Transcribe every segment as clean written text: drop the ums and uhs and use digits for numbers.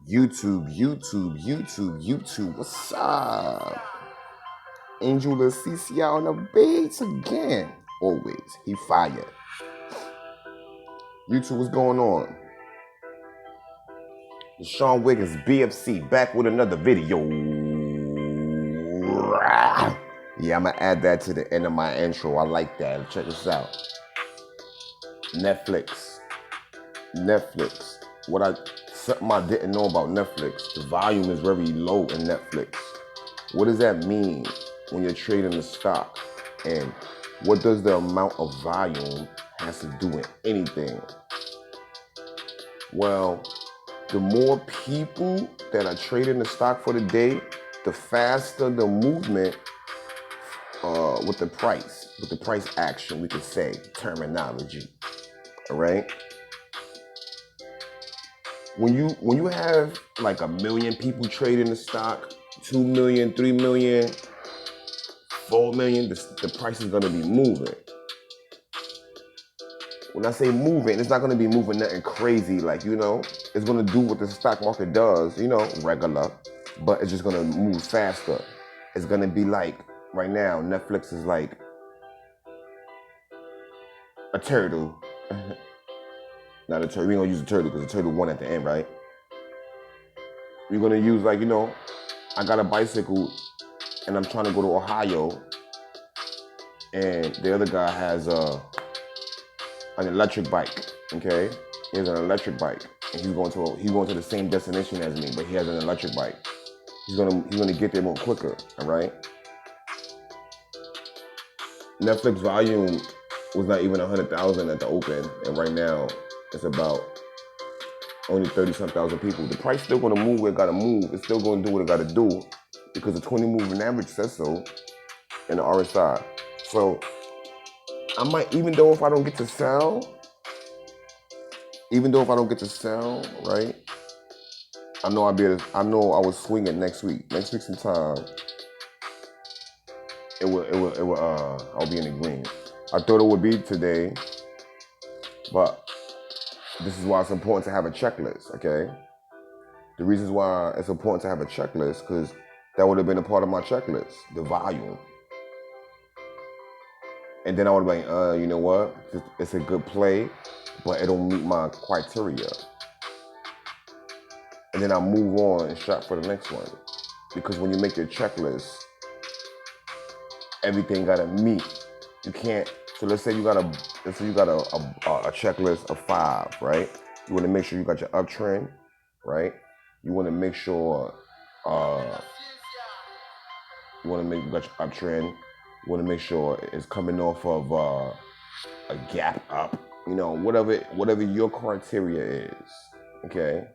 YouTube, what's up? Angel Cecilia on the beats again. Always, he fired. YouTube, what's going on? Sean Wiggins, BFC, back with another video. Yeah, I'm gonna add that to the end of my intro. I like that. Check this out. Netflix. Something I didn't know about Netflix. The volume is very low in Netflix. What does that mean when you're trading the stock? And what does the amount of volume has to do with anything? Well, the more people that are trading the stock for the day, the faster the movement with the price action, we could say, terminology. All right? When you have like 1 million people trading the stock, 2 million, 3 million, 4 million, the price is gonna be moving. When I say moving, it's not gonna be moving nothing crazy, like, it's gonna do what the stock market does, regular, but it's just gonna move faster. It's gonna be like, right now, Netflix is like a turtle. Not a turtle, we ain't gonna use a turtle because the turtle won at the end, right? We're gonna use like, I got a bicycle and I'm trying to go to Ohio, and the other guy has an electric bike. Okay, he has an electric bike, and he's going to the same destination as me, but he has an electric bike. He's gonna get there more quicker. All right. Netflix volume was not even 100,000 at the open, and right now it's about only 30-some thousand people. The price still gonna move where it gotta move. It's still gonna do what it gotta do because the 20 moving average says so in the RSI. So I might, even though if I don't get to sell, right? I know I will swing it next week. Next week sometime, I'll be in the green. I thought it would be today, but this is why it's important to have a checklist, okay? The reasons why it's important to have a checklist, because that would have been a part of my checklist, the volume. And then I would have been like, you know what? It's a good play, but it don't meet my criteria. And then I move on and shop for the next one. Because when you make your checklist, everything gotta meet. You can't. So let's say you got a checklist of 5, right? You want to make sure you got your uptrend, right? You want to make sure you got your uptrend. You want to make sure it's coming off of a gap up. Whatever your criteria is, okay?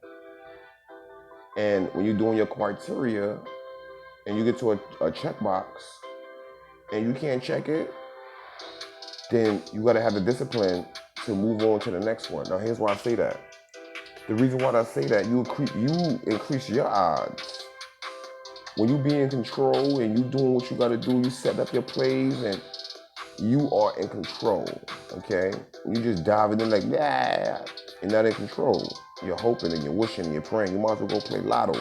And when you're doing your criteria and you get to a checkbox and you can't check it, then you got to have the discipline to move on to the next one. Now, here's why I say that. The reason why I say that, you increase your odds. When you be in control and you doing what you got to do, you set up your plays and you are in control, okay? You just diving in like, yeah, you're not in control. You're hoping and you're wishing and you're praying. You might as well go play lotto.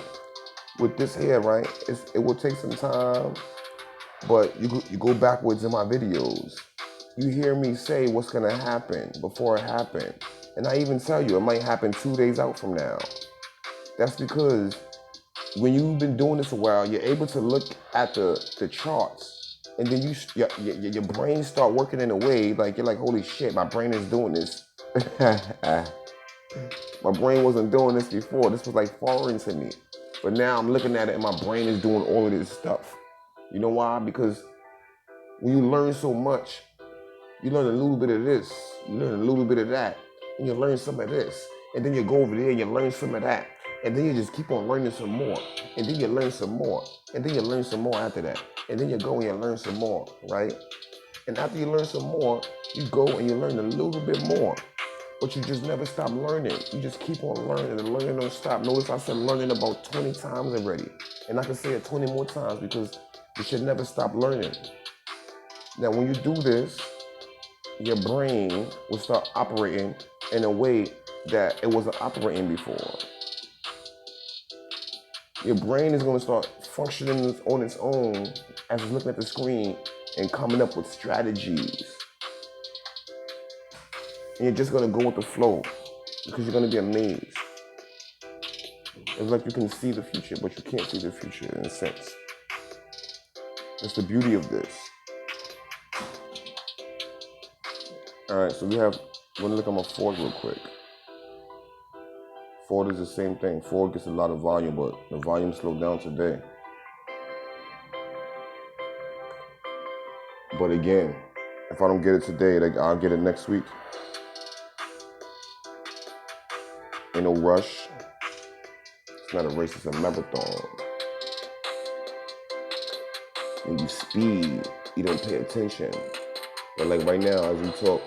With this here, right, it will take some time, but you go backwards in my videos. You hear me say what's gonna happen before it happened. And I even tell you, it might happen 2 days out from now. That's because when you've been doing this a while, you're able to look at the charts, and then your brain start working in a way like you're like, holy shit, my brain is doing this. My brain wasn't doing this before. This was like foreign to me. But now I'm looking at it and my brain is doing all of this stuff. You know why? Because when you learn so much, you learn a little bit of this, you learn a little bit of that, and you learn some of this. And then you go over there and you learn some of that. And then you just keep on learning some more. And then you learn some more. And then you learn some more after that. And then you go and you learn some more, right? And after you learn some more, you go and you learn a little bit more. But you just never stop learning. You just keep on learning and learning don't stop. Notice I said learning about 20 times already. And I can say it 20 more times because you should never stop learning. Now, when you do this, your brain will start operating in a way that it wasn't operating before. Your brain is going to start functioning on its own as it's looking at the screen and coming up with strategies. And you're just going to go with the flow because you're going to be amazed. It's like you can see the future, but you can't see the future in a sense. That's the beauty of this. All right, so I'm going to look at my Ford real quick. Ford is the same thing. Ford gets a lot of volume, but the volume slowed down today. But again, if I don't get it today, I'll get it next week. Ain't no rush. It's not a race, it's a marathon. When you speed, you don't pay attention. But like right now, as we talk,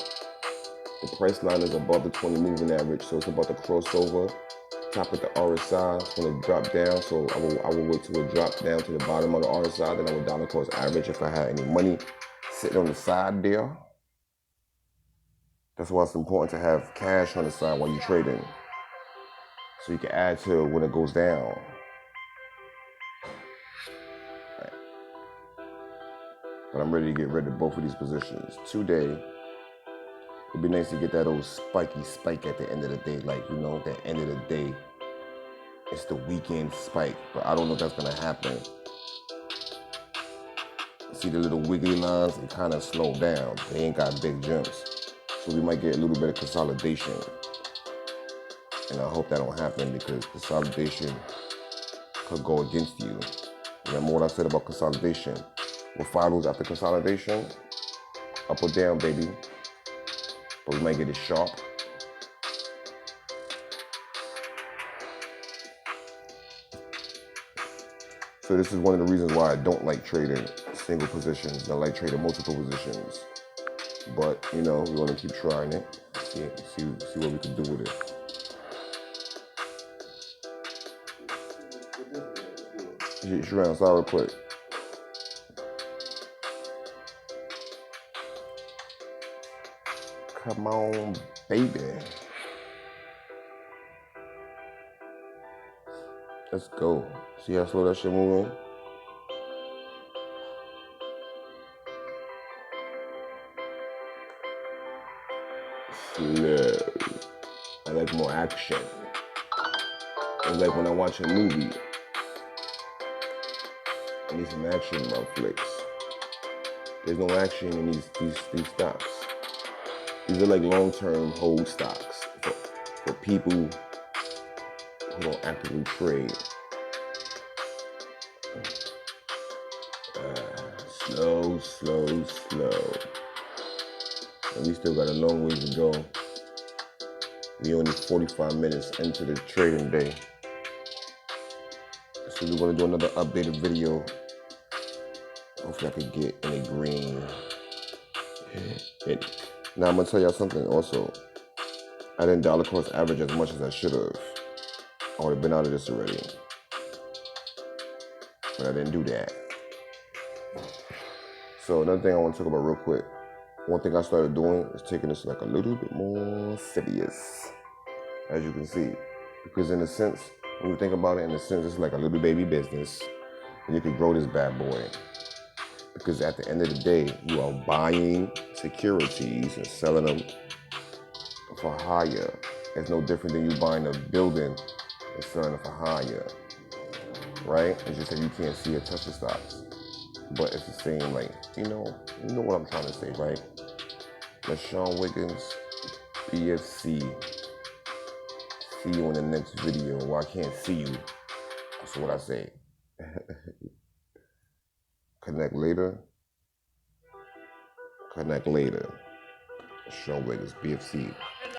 the price line is above the 20 moving average, so it's about to cross over. Top of the RSI, it's going to drop down, so I will wait till it drop down to the bottom of the RSI, then I would dollar cost average if I had any money sitting on the side there. That's why it's important to have cash on the side while you're trading, so you can add to it when it goes down. Right. But I'm ready to get rid of both of these positions today. It'd be nice to get that old spiky spike at the end of the day, like, you know, the end of the day. It's the weekend spike, but I don't know if that's gonna happen. See the little wiggly lines, they kind of slow down. They ain't got big jumps. So we might get a little bit of consolidation. And I hope that don't happen because consolidation could go against you. Remember what I said about consolidation? What follows after consolidation? Up or down, baby. But we might get it sharp. So this is one of the reasons why I don't like trading single positions. I like trading multiple positions. But, you know, we want to keep trying it. See what we can do with it. Sharon, sorry real quick. Come on, baby. Let's go. See how slow that shit moving? Slow. I like more action. It's like when I watch a movie. I need some action in my flicks. There's no action in these stocks. These are like long-term hold stocks for people who don't actively trade. Slow, slow, slow. And we still got a long ways to go. We only 45 minutes into the trading day. So we're gonna do another updated video. Hopefully I could get in a green. Now I'm gonna tell y'all something also. I didn't dollar cost average as much as I should have. I would have been out of this already. But I didn't do that. So another thing I want to talk about real quick. One thing I started doing is taking this like a little bit more serious, as you can see. Because in a sense, when you think about it, in a sense, it's like a little baby business. And you can grow this bad boy. Because at the end of the day, you are buying securities and selling them for higher. It's no different than you buying a building and selling it for higher, right? It's just that you can't see or touch the stocks. But it's the same, like, you know what I'm trying to say, right? That's Sean Wiggins, BFC. See you in the next video. Well, I can't see you. That's what I say. Connect later. Connect later. Sean Wiggins, BFC.